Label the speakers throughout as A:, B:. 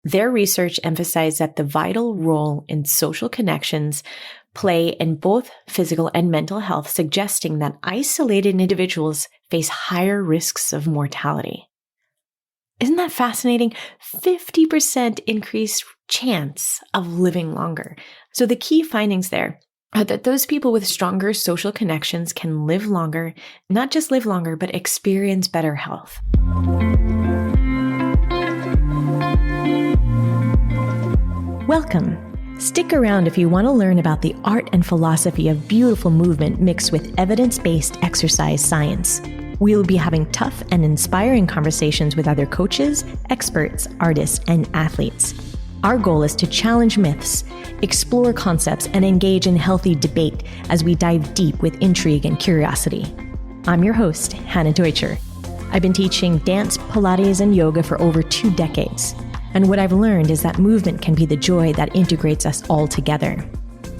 A: Their research emphasized that the vital role in social connections play in both physical and mental health, suggesting that isolated individuals face higher risks of mortality. Isn't that fascinating? 50% increased chance of living longer. So the key findings there are that those people with stronger social connections can live longer, not just live longer, but experience better health. Welcome. Stick around if you want to learn about the art and philosophy of beautiful movement mixed with evidence-based exercise science. We'll be having tough and inspiring conversations with other coaches, experts, artists, and athletes. Our goal is to challenge myths, explore concepts, and engage in healthy debate as we dive deep with intrigue and curiosity. I'm your host, Hannah Deutscher. I've been teaching dance, Pilates, and yoga for over 2 decades. And what I've learned is that movement can be the joy that integrates us all together.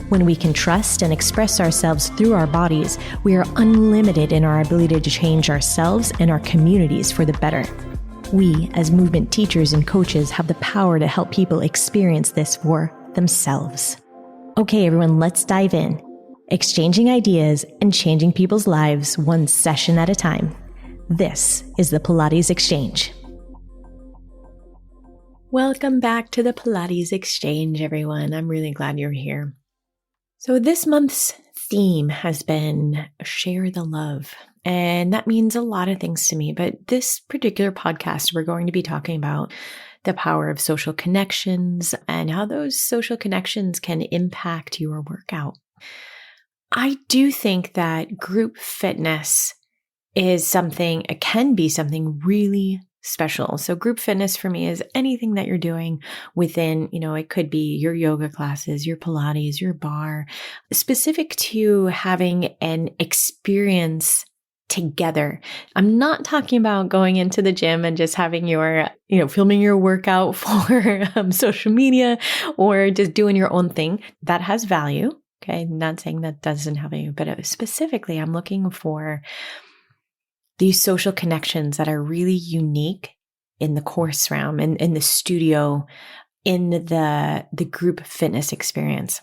A: When we can trust and express ourselves through our bodies, we are unlimited in our ability to change ourselves and our communities for the better. We, as movement teachers and coaches, have the power to help people experience this for themselves. Okay, everyone, let's dive in. Exchanging ideas and changing people's lives one session at a time. This is the Pilates Exchange. Welcome back to the Pilates Exchange, everyone. I'm really glad you're here. So this month's theme has been share the love, and that means a lot of things to me. But this particular podcast, we're going to be talking about the power of social connections and how those social connections can impact your workout. I do think that group fitness can be something really special. So group fitness for me is anything that you're doing within, it could be your yoga classes, your Pilates, your bar, specific to having an experience together. I'm not talking about going into the gym and just having your, filming your workout for social media or just doing your own thing. That has value. Okay. I'm not saying that doesn't have value, but specifically I'm looking for these social connections that are really unique in the course realm and in the studio, in the group fitness experience.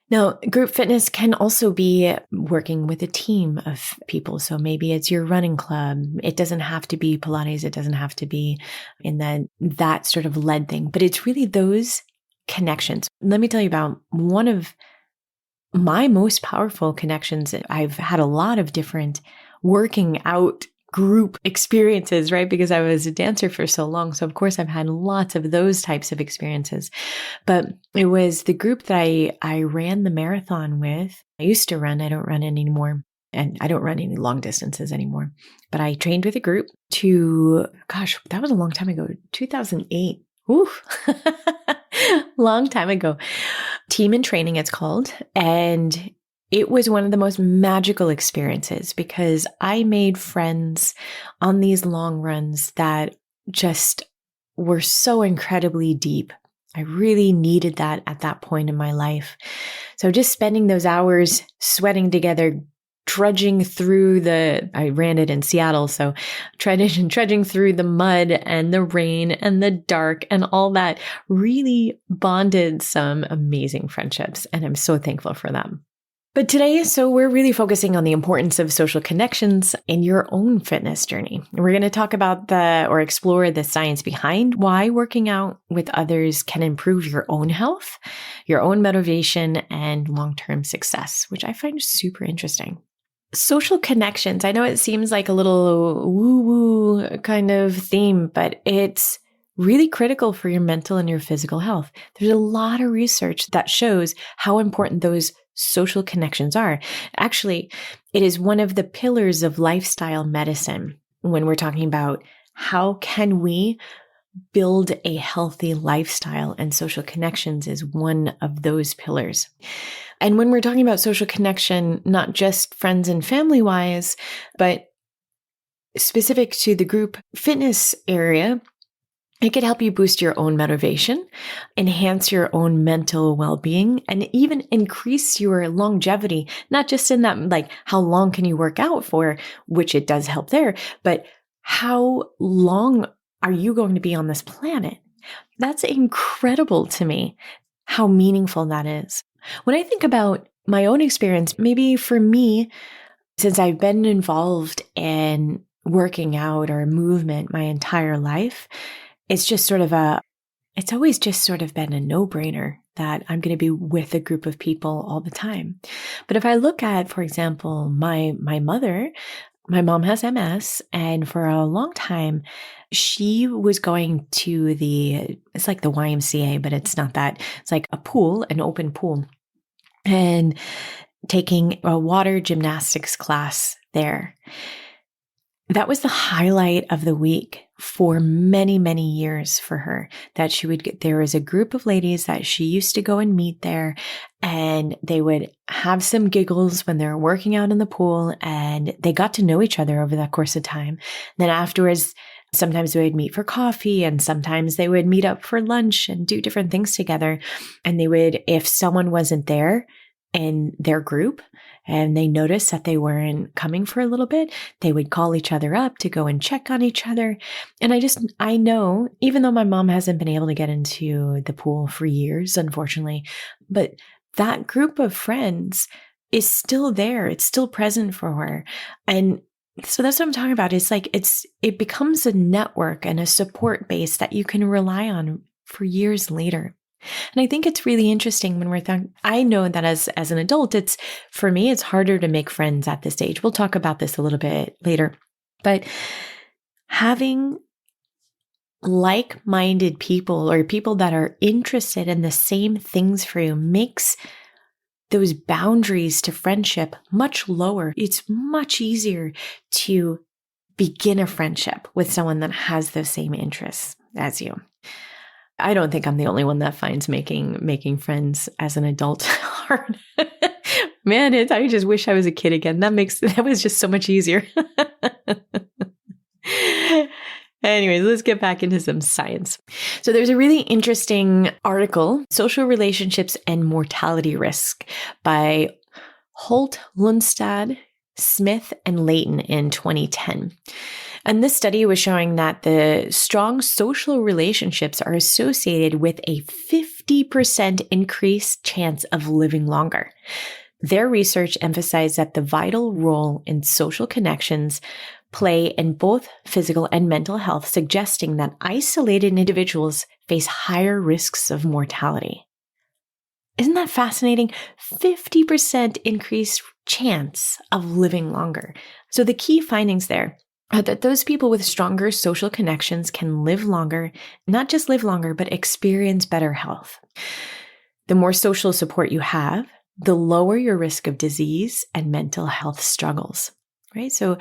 A: Now, group fitness can also be working with a team of people. So maybe it's your running club. It doesn't have to be Pilates. It doesn't have to be in that sort of led thing, but it's really those connections. Let me tell you about one of my most powerful connections. I've had a lot of different working out group experiences, right? Because I was a dancer for so long. So of course I've had lots of those types of experiences, but it was the group that I ran the marathon with. I used to run, I don't run anymore. And I don't run any long distances anymore, but I trained with a group that was a long time ago, 2008. Oof. Long time ago. Team in Training, it's called. And it was one of the most magical experiences because I made friends on these long runs that just were so incredibly deep. I really needed that at that point in my life. So just spending those hours sweating together, trudging through I ran it in Seattle, so trudging through the mud and the rain and the dark and all that really bonded some amazing friendships. And I'm so thankful for them. But today, we're really focusing on the importance of social connections in your own fitness journey. We're going to talk about explore the science behind why working out with others can improve your own health, your own motivation, and long-term success, which I find super interesting. Social connections. I know it seems like a little woo-woo kind of theme, but it's really critical for your mental and your physical health. There's a lot of research that shows how important those social connections are. Actually, it is one of the pillars of lifestyle medicine when we're talking about how can we build a healthy lifestyle, and social connections is one of those pillars. And when we're talking about social connection, not just friends and family wise, but specific to the group fitness area, it could help you boost your own motivation, enhance your own mental well-being, and even increase your longevity, not just in that, like, how long can you work out for, which it does help there, but how long are you going to be on this planet? That's incredible to me, how meaningful that is. When I think about my own experience, maybe for me, since I've been involved in working out or movement my entire life, it's just sort of it's always just sort of been a no-brainer that I'm going to be with a group of people all the time. But if I look at, for example, my mother, my mom has MS, and for a long time, she was going to it's like the YMCA, but it's not that. It's like a pool, an open pool, and taking a water gymnastics class there. That was the highlight of the week for many, many years for her, that there was a group of ladies that she used to go and meet there, and they would have some giggles when they were working out in the pool, and they got to know each other over that course of time. Then afterwards, sometimes they would meet for coffee, and sometimes they would meet up for lunch and do different things together. And if someone wasn't there in their group, and they noticed that they weren't coming for a little bit, they would call each other up to go and check on each other. And I know, even though my mom hasn't been able to get into the pool for years, unfortunately, but that group of friends is still there. It's still present for her. And so that's what I'm talking about. It's like, it becomes a network and a support base that you can rely on for years later. And I think it's really interesting when I know that as an adult, for me, it's harder to make friends at this age. We'll talk about this a little bit later, but having like-minded people or people that are interested in the same things for you makes those boundaries to friendship much lower. It's much easier to begin a friendship with someone that has the same interests as you. I don't think I'm the only one that finds making friends as an adult hard. Man, I just wish I was a kid again. That was just so much easier. Anyways, let's get back into some science. So there's a really interesting article, Social Relationships and Mortality Risk, by Holt, Lundstad, Smith, and Layton in 2010. And this study was showing that the strong social relationships are associated with a 50% increased chance of living longer. Their research emphasized that the vital role in social connections play in both physical and mental health, suggesting that isolated individuals face higher risks of mortality. Isn't that fascinating? 50% increased chance of living longer. So the key findings there are that those people with stronger social connections can live longer, not just live longer, but experience better health. The more social support you have, the lower your risk of disease and mental health struggles, right? So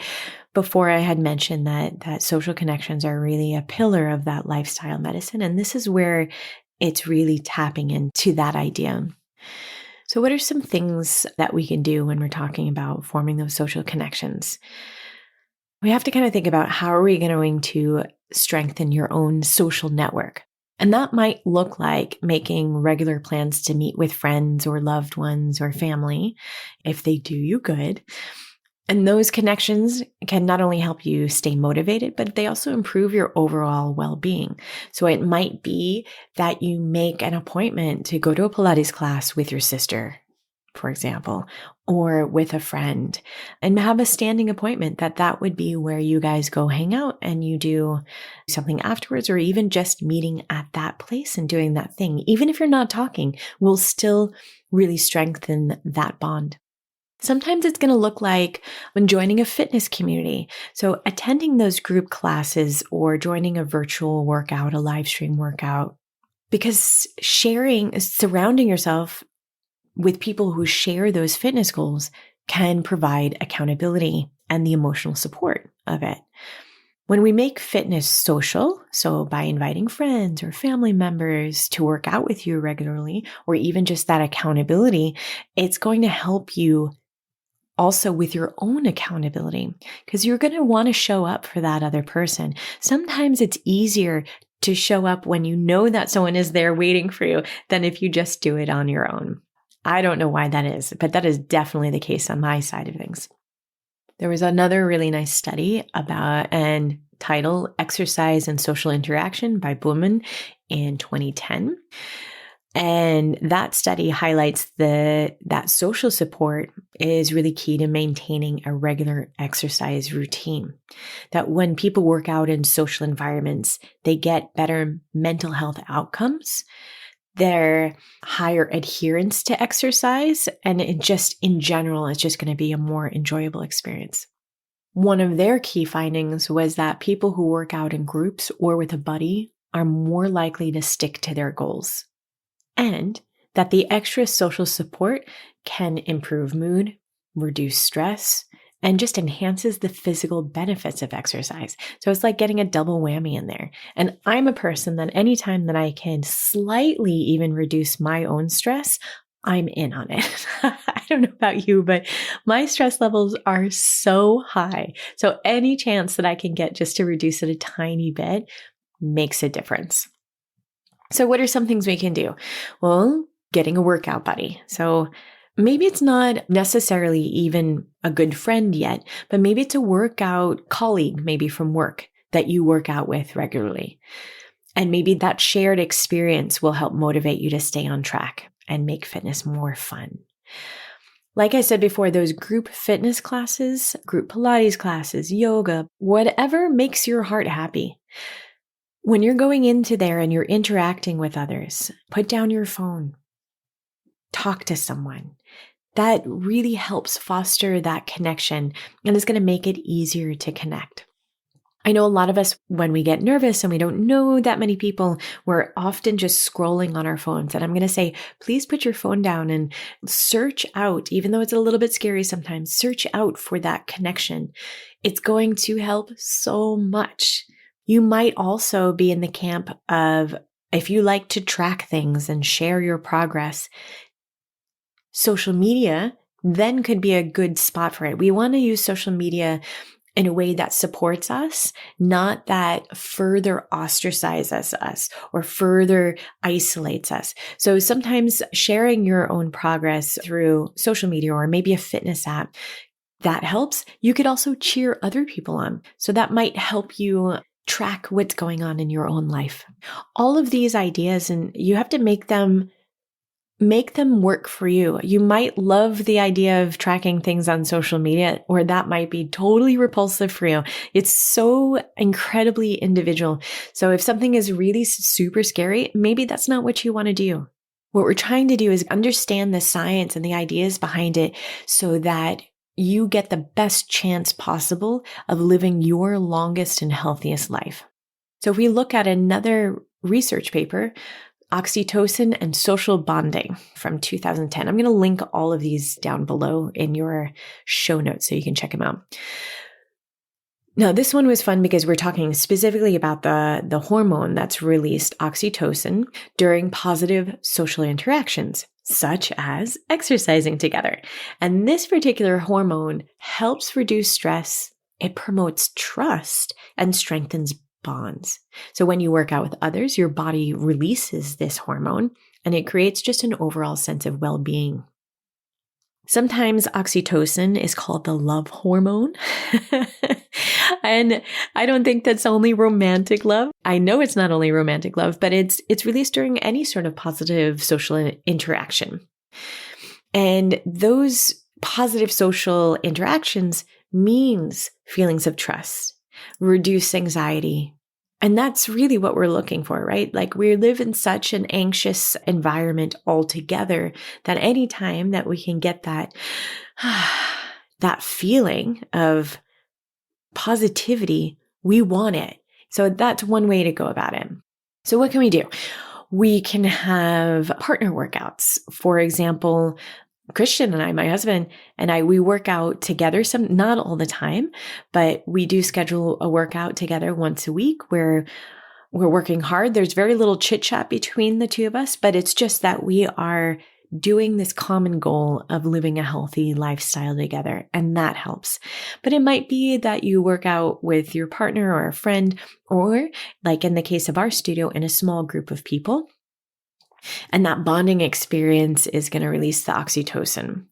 A: before I had mentioned that social connections are really a pillar of that lifestyle medicine. And this is where it's really tapping into that idea. So what are some things that we can do when we're talking about forming those social connections? We have to kind of think about, how are we going to strengthen your own social network? And that might look like making regular plans to meet with friends or loved ones or family if they do you good. And those connections can not only help you stay motivated, but they also improve your overall well-being. So it might be that you make an appointment to go to a Pilates class with your sister, for example, or with a friend, and have a standing appointment that would be where you guys go hang out and you do something afterwards, or even just meeting at that place and doing that thing. Even if you're not talking, will still really strengthen that bond. Sometimes it's going to look like when joining a fitness community. So attending those group classes or joining a virtual workout, a live stream workout, because surrounding yourself with people who share those fitness goals can provide accountability and the emotional support of it. When we make fitness social, so by inviting friends or family members to work out with you regularly, or even just that accountability, it's going to help you also with your own accountability, because you're going to want to show up for that other person. Sometimes it's easier to show up when you know that someone is there waiting for you than if you just do it on your own. I don't know why that is, but that is definitely the case on my side of things. There was another really nice study about, and title, Exercise and Social Interaction by Blumen in 2010. And that study highlights that social support is really key to maintaining a regular exercise routine. That when people work out in social environments, they get better mental health outcomes, their higher adherence to exercise, and in general, it's just going to be a more enjoyable experience. One of their key findings was that people who work out in groups or with a buddy are more likely to stick to their goals, and that the extra social support can improve mood, reduce stress, and just enhances the physical benefits of exercise. So it's like getting a double whammy in there. And I'm a person that anytime that I can slightly even reduce my own stress, I'm in on it. I don't know about you, but my stress levels are so high. So any chance that I can get just to reduce it a tiny bit makes a difference. So what are some things we can do? Well, getting a workout buddy. So maybe it's not necessarily even a good friend yet, but maybe it's a workout colleague, maybe from work that you work out with regularly. And maybe that shared experience will help motivate you to stay on track and make fitness more fun. Like I said before, those group fitness classes, group Pilates classes, yoga, whatever makes your heart happy. When you're going into there and you're interacting with others, put down your phone, talk to someone. That really helps foster that connection and is going to make it easier to connect. I know a lot of us, when we get nervous and we don't know that many people, we're often just scrolling on our phones. And I'm going to say, please put your phone down and search out, even though it's a little bit scary sometimes, search out for that connection. It's going to help so much. You might also be in the camp of, if you like to track things and share your progress, social media then could be a good spot for it. We want to use social media in a way that supports us, not that further ostracizes us or further isolates us. So sometimes sharing your own progress through social media or maybe a fitness app, that helps. You could also cheer other people on. So that might help you track what's going on in your own life. All of these ideas, and you have to make them work for you. You might love the idea of tracking things on social media, or that might be totally repulsive for you. It's so incredibly individual. So if something is really super scary, maybe that's not what you want to do. What we're trying to do is understand the science and the ideas behind it so that you get the best chance possible of living your longest and healthiest life. So if we look at another research paper, Oxytocin and Social Bonding from 2010. I'm going to link all of these down below in your show notes so you can check them out. Now, this one was fun because we're talking specifically about the hormone that's released, oxytocin, during positive social interactions, such as exercising together. And this particular hormone helps reduce stress. It promotes trust and strengthens bonds. So when you work out with others, your body releases this hormone and it creates just an overall sense of well-being. Sometimes oxytocin is called the love hormone. And I don't think that's only romantic love. I know it's not only romantic love, but it's released during any sort of positive social interaction. And those positive social interactions means feelings of trust, reduce anxiety. And that's really what we're looking for, right? Like we live in such an anxious environment altogether that any time that we can get that, that feeling of positivity, we want it. So that's one way to go about it. So what can we do? We can have partner workouts. For example, Christian and I, my husband and I, we work out together, not all the time, but we do schedule a workout together once a week where we're working hard. There's very little chit chat between the two of us, but it's just that we are doing this common goal of living a healthy lifestyle together, and that helps. But it might be that you work out with your partner or a friend, or like in the case of our studio, in a small group of people. And that bonding experience is going to release the oxytocin.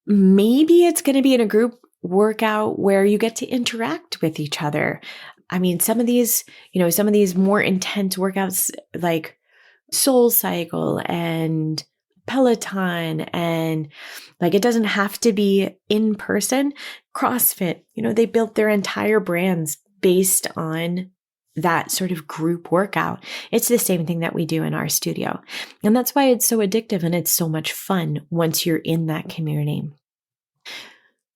A: Maybe it's going to be in a group workout where you get to interact with each other. I mean, some of these more intense workouts like Soul Cycle and Peloton, and like it doesn't have to be in person. CrossFit, they built their entire brands based on that sort of group workout. It's the same thing that we do in our studio. And that's why it's so addictive and it's so much fun once you're in that community.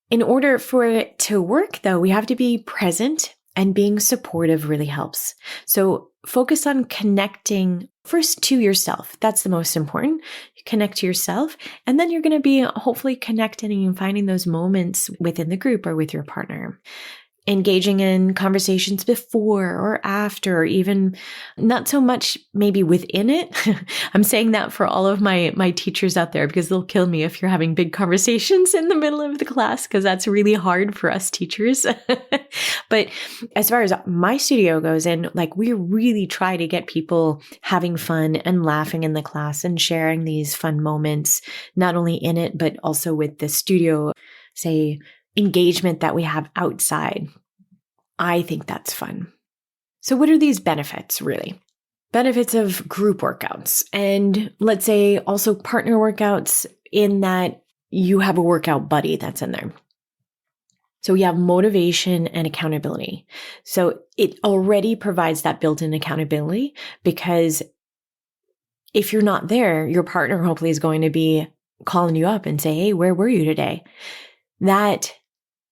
A: In order for it to work, though, we have to be present, and being supportive really helps. So focus on connecting first to yourself. That's the most important. Connect to yourself, and then you're going to be hopefully connecting and finding those moments within the group or with your partner. Engaging in conversations before or after, or even not so much maybe within it. I'm saying that for all of my teachers out there, because they'll kill me if you're having big conversations in the middle of the class, because that's really hard for us teachers. But as far as my studio goes, and like we really try to get people having fun and laughing in the class and sharing these fun moments, not only in it, but also with the studio, say, engagement that we have outside. I think that's fun. So what are these benefits really? Benefits of group workouts, and let's say also partner workouts, in that you have a workout buddy that's in there. So we have motivation and accountability. So it already provides that built-in accountability, because if you're not there, your partner hopefully is going to be calling you up and say, hey, where were you today? That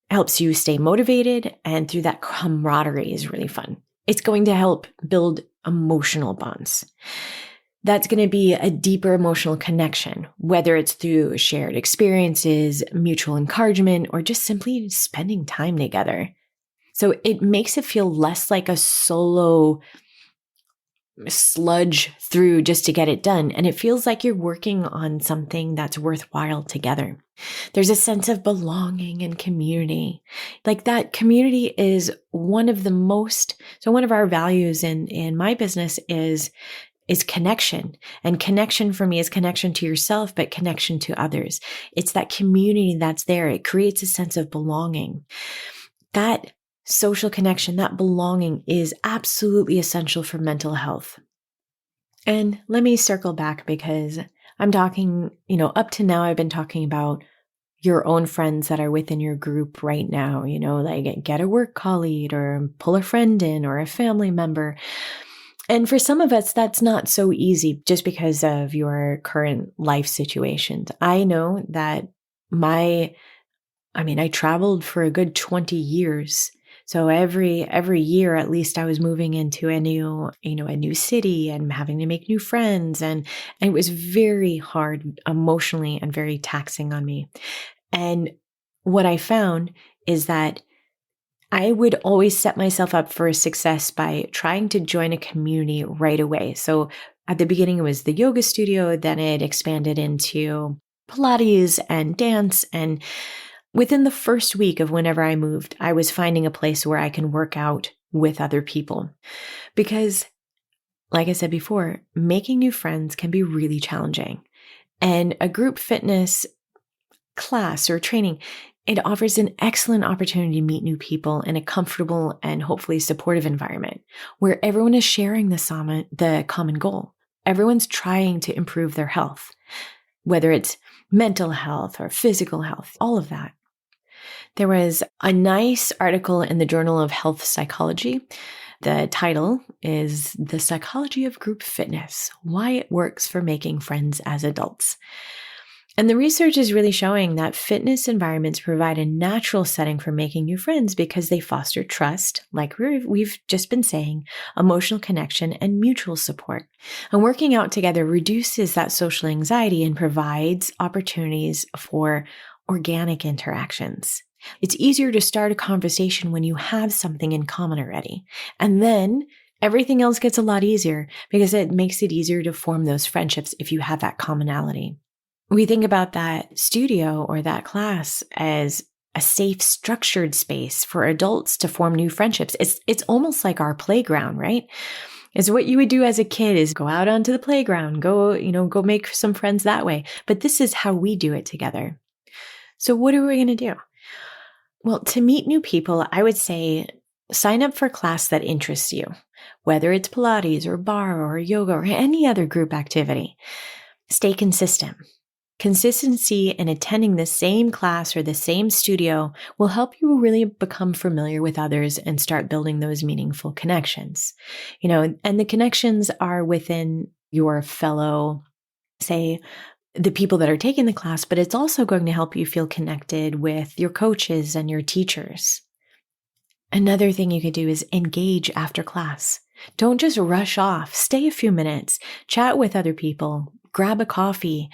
A: helps you stay motivated, and through that camaraderie is really fun. It's going to help build emotional bonds. That's going to be a deeper emotional connection, whether it's through shared experiences, mutual encouragement, or just simply spending time together. So it makes it feel less like a solo sludge through just to get it done. And it feels like you're working on something that's worthwhile together. There's a sense of belonging and community. Like that community is one of our values in my business is connection. And connection for me is connection to yourself, but connection to others. It's that community that's there. It creates a sense of belonging. That social connection, that belonging is absolutely essential for mental health. And let me circle back, because I'm talking, up to now I've been talking about your own friends that are within your group right now, like get a work colleague or pull a friend in or a family member. And for some of us, that's not so easy just because of your current life situations. I know that I traveled for a good 20 years. So every year, at least, I was moving into a new city and having to make new friends. And it was very hard emotionally and very taxing on me. And what I found is that I would always set myself up for success by trying to join a community right away. So at the beginning, it was the yoga studio, then it expanded into Pilates and dance. And within the first week of whenever I moved, I was finding a place where I can work out with other people. Because, like I said before, making new friends can be really challenging. And a group fitness class or training, it offers an excellent opportunity to meet new people in a comfortable and hopefully supportive environment where everyone is sharing the common goal. Everyone's trying to improve their health, whether it's mental health or physical health, all of that. There was a nice article in the Journal of Health Psychology. The title is The Psychology of Group Fitness: Why It Works for Making Friends as Adults. And the research is really showing that fitness environments provide a natural setting for making new friends because they foster trust, like we've just been saying, emotional connection, and mutual support. And working out together reduces that social anxiety and provides opportunities for organic interactions. It's easier to start a conversation when you have something in common already. And then everything else gets a lot easier because it makes it easier to form those friendships if you have that commonality. We think about that studio or that class as a safe, structured space for adults to form new friendships. It's almost like our playground, right? It's what you would do as a kid is go out onto the playground, go make some friends that way. But this is how we do it together. So what are we going to do? Well, to meet new people, I would say sign up for a class that interests you, whether it's Pilates or barre or yoga or any other group activity. Stay consistent. Consistency in attending the same class or the same studio will help you really become familiar with others and start building those meaningful connections. And the connections are within your fellow, say, the people that are taking the class, but it's also going to help you feel connected with your coaches and your teachers. Another thing you could do is engage after class. Don't just rush off. Stay a few minutes, chat with other people, grab a coffee,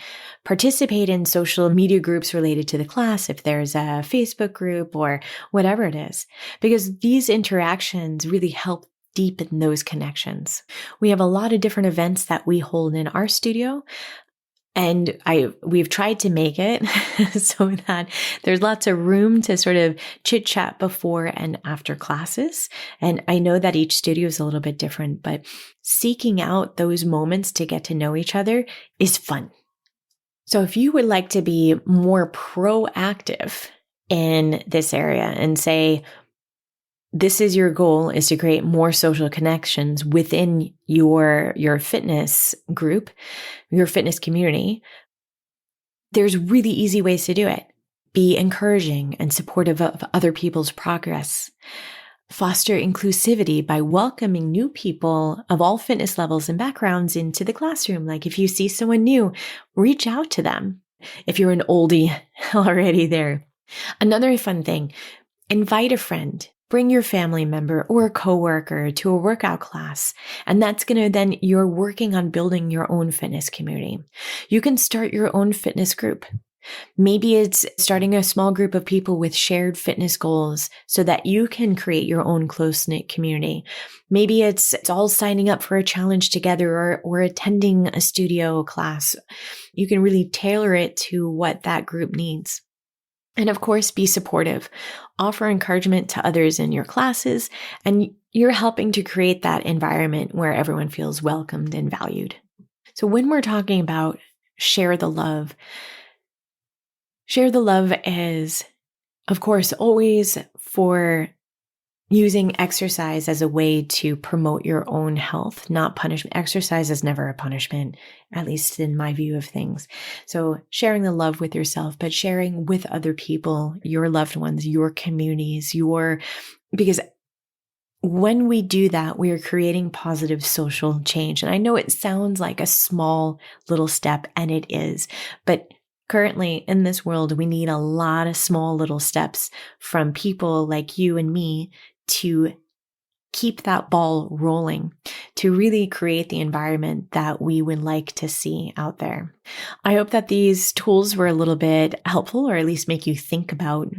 A: participate in social media groups related to the class if there's a Facebook group or whatever it is, because these interactions really help deepen those connections. We have a lot of different events that we hold in our studio. And we've tried to make it so that there's lots of room to sort of chit chat before and after classes. And I know that each studio is a little bit different, but seeking out those moments to get to know each other is fun. So if you would like to be more proactive in this area and say, this is your goal, is to create more social connections within your fitness group, your fitness community, there's really easy ways to do it. Be encouraging and supportive of other people's progress. Foster inclusivity by welcoming new people of all fitness levels and backgrounds into the classroom. Like if you see someone new, reach out to them. If you're an oldie already there. Another fun thing, invite a friend. Bring your family member or a coworker to a workout class. And that's you're working on building your own fitness community. You can start your own fitness group. Maybe it's starting a small group of people with shared fitness goals so that you can create your own close-knit community. Maybe it's all signing up for a challenge together or attending a studio class. You can really tailor it to what that group needs. And of course, be supportive. Offer encouragement to others in your classes, and you're helping to create that environment where everyone feels welcomed and valued. So when we're talking about share the love is, of course, always for using exercise as a way to promote your own health, not punishment. Exercise is never a punishment, at least in my view of things. So sharing the love with yourself, but sharing with other people, your loved ones, your communities, because when we do that, we are creating positive social change. And I know it sounds like a small little step, and it is, but currently in this world, we need a lot of small little steps from people like you and me to keep that ball rolling, to really create the environment that we would like to see out there. I hope that these tools were a little bit helpful, or at least make you think about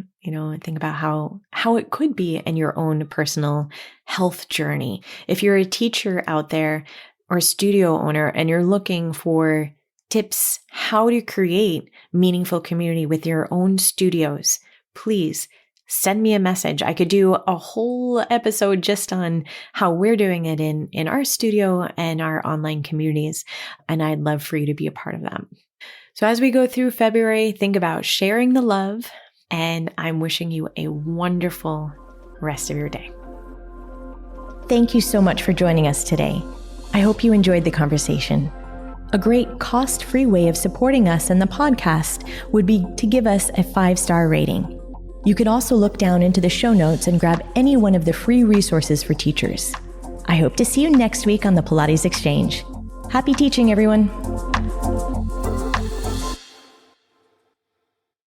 A: how it could be in your own personal health journey. If you're a teacher out there or studio owner and you're looking for tips how to create meaningful community with your own studios, please send me a message. I could do a whole episode just on how we're doing it in our studio and our online communities, and I'd love for you to be a part of that. So as we go through February, think about sharing the love, and I'm wishing you a wonderful rest of your day. Thank you so much for joining us today. I hope you enjoyed the conversation. A great cost-free way of supporting us and the podcast would be to give us a 5-star rating. You can also look down into the show notes and grab any one of the free resources for teachers. I hope to see you next week on the Pilates Exchange. Happy teaching, everyone.